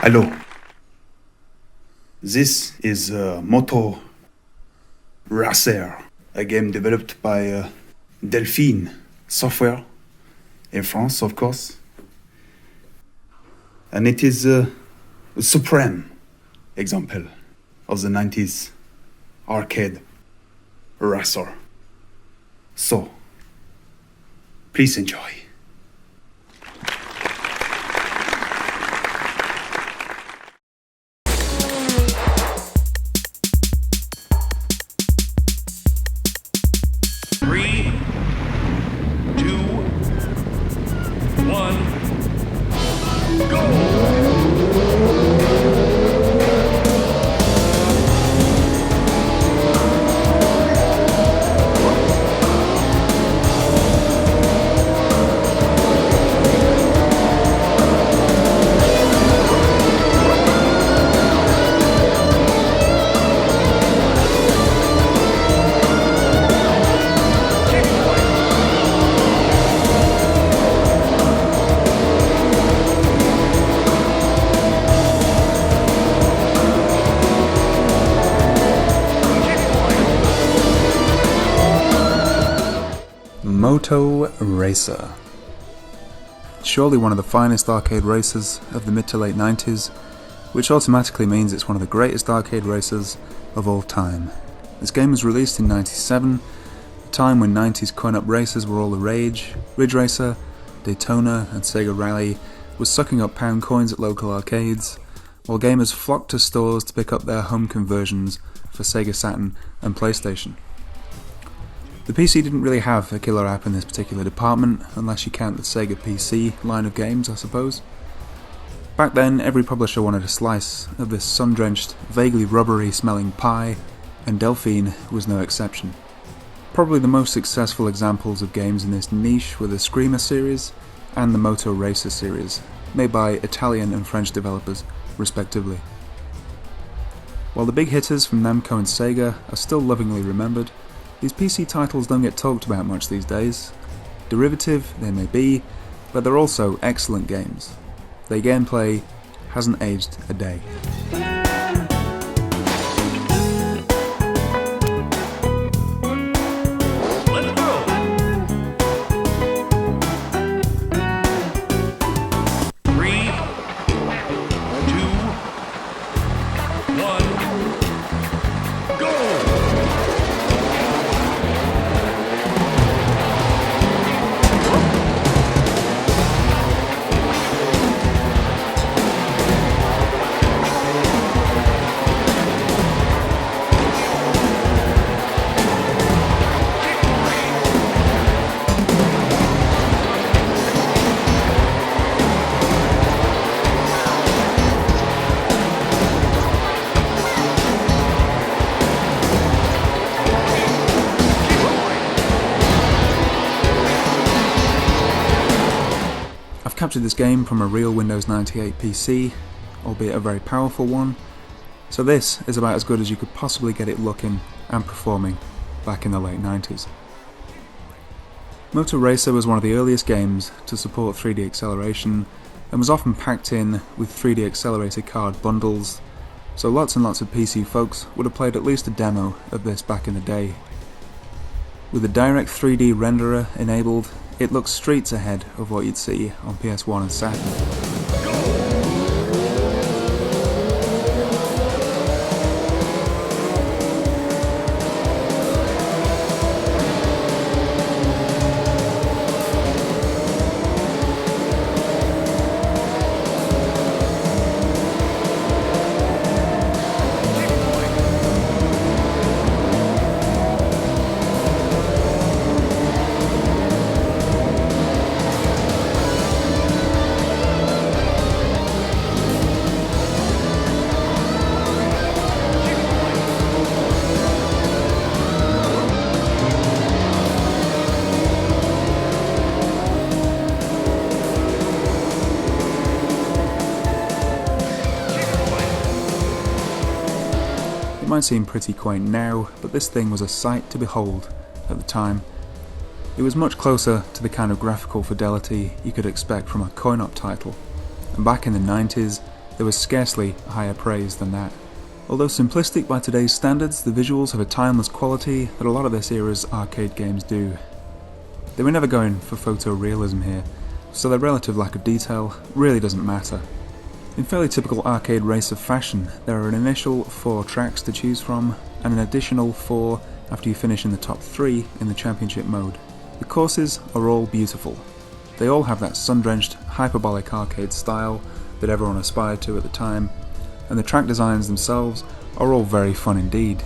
Hello. This is Moto Racer, a game developed by Delphine Software in France, of course. And it is a supreme example of the 90s arcade racer. So, please enjoy. Three, two, one, go! Moto Racer. Surely one of the finest arcade racers of the mid to late 90s, which automatically means it's one of the greatest arcade racers of all time. This game was released in 97, a time when 90s coin-up racers were all the rage. Ridge Racer, Daytona and Sega Rally was sucking up pound coins at local arcades, while gamers flocked to stores to pick up their home conversions for Sega Saturn and PlayStation. The PC didn't really have a killer app in this particular department, unless you count the Sega PC line of games, I suppose. Back then, every publisher wanted a slice of this sun-drenched, vaguely rubbery smelling pie, and Delphine was no exception. Probably the most successful examples of games in this niche were the Screamer series and the Moto Racer series, made by Italian and French developers, respectively. While the big hitters from Namco and Sega are still lovingly remembered, these PC titles don't get talked about much these days. Derivative they may be, but they're also excellent games. Their gameplay hasn't aged a day. Let's go! Three, two, one, go! I've captured this game from a real Windows 98 PC, albeit a very powerful one, so this is about as good as you could possibly get it looking and performing back in the late 90s. Moto Racer was one of the earliest games to support 3D acceleration and was often packed in with 3D accelerator card bundles, so lots and lots of PC folks would have played at least a demo of this back in the day. With the direct 3D renderer enabled, it looks streets ahead of what you'd see on PS1 and Saturn. It might seem pretty quaint now, but this thing was a sight to behold at the time. It was much closer to the kind of graphical fidelity you could expect from a coin-op title, and back in the 90s, there was scarcely higher praise than that. Although simplistic by today's standards, the visuals have a timeless quality that a lot of this era's arcade games do. They were never going for photorealism here, so their relative lack of detail really doesn't matter. In fairly typical arcade racer fashion, there are an initial 4 tracks to choose from, and an additional 4 after you finish in the top 3 in the championship mode. The courses are all beautiful. They all have that sun-drenched, hyperbolic arcade style that everyone aspired to at the time, and the track designs themselves are all very fun indeed.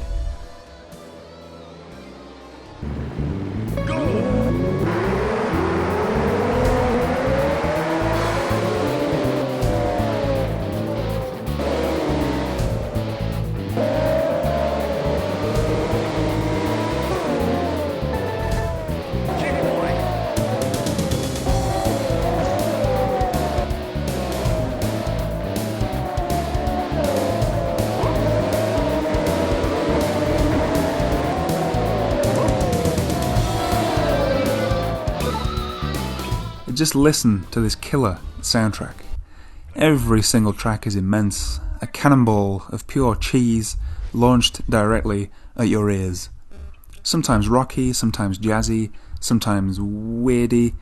Just listen to this killer soundtrack. Every single track is immense, a cannonball of pure cheese launched directly at your ears. Sometimes rocky, sometimes jazzy, sometimes weirdy,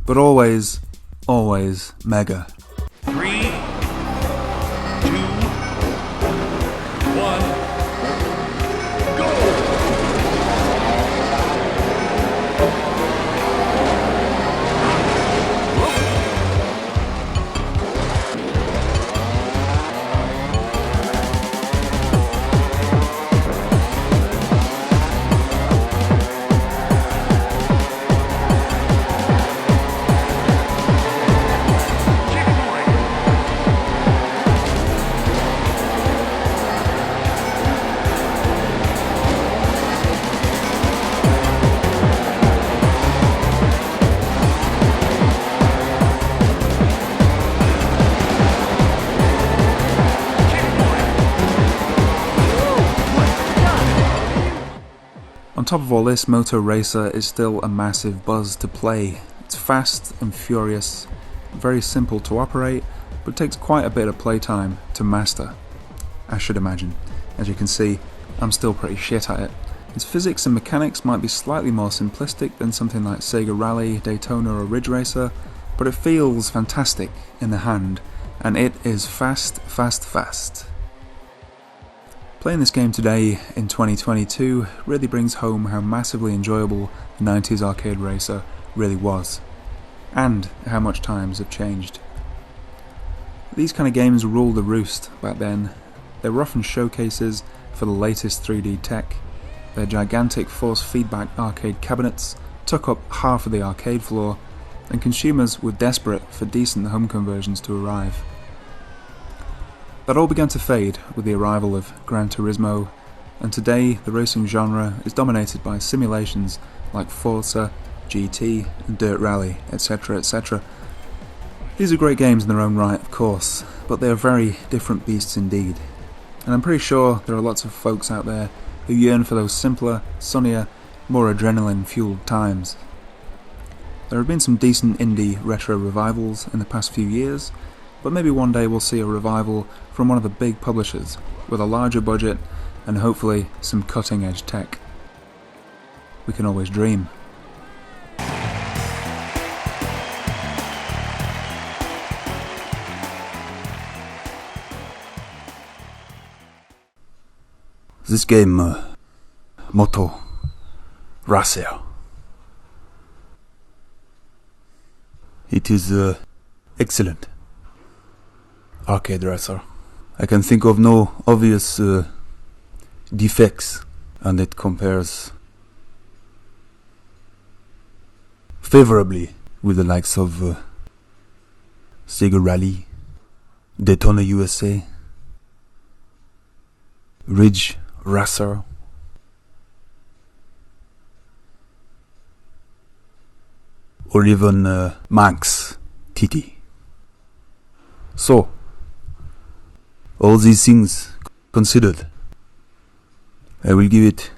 but always, always mega. 3, 2, 1, go! On top of all this, Moto Racer is still a massive buzz to play. It's fast and furious, very simple to operate, but takes quite a bit of playtime to master, I should imagine. As you can see, I'm still pretty shit at it. Its physics and mechanics might be slightly more simplistic than something like Sega Rally, Daytona or Ridge Racer, but it feels fantastic in the hand, and it is fast, fast, fast. Playing this game today, in 2022, really brings home how massively enjoyable the 90s arcade racer really was, and how much times have changed. These kind of games ruled the roost back then. They were often showcases for the latest 3D tech. Their gigantic force feedback arcade cabinets took up half of the arcade floor, and consumers were desperate for decent home conversions to arrive. That all began to fade with the arrival of Gran Turismo, and today the racing genre is dominated by simulations like Forza, GT and Dirt Rally, etc, etc. These are great games in their own right, of course, but they are very different beasts indeed. And I'm pretty sure there are lots of folks out there who yearn for those simpler, sunnier, more adrenaline-fueled times. There have been some decent indie retro revivals in the past few years, but maybe one day we'll see a revival from one of the big publishers with a larger budget and hopefully some cutting-edge tech. We can always dream. This game, Moto Racer, it is excellent arcade racer. I can think of no obvious defects, and it compares favorably with the likes of Sega Rally, Daytona USA, Ridge Racer, or even Manx TT. So, all these things considered, I will give it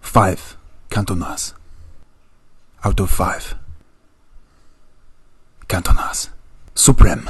5 Cantonas out of 5. Cantonas. Supreme.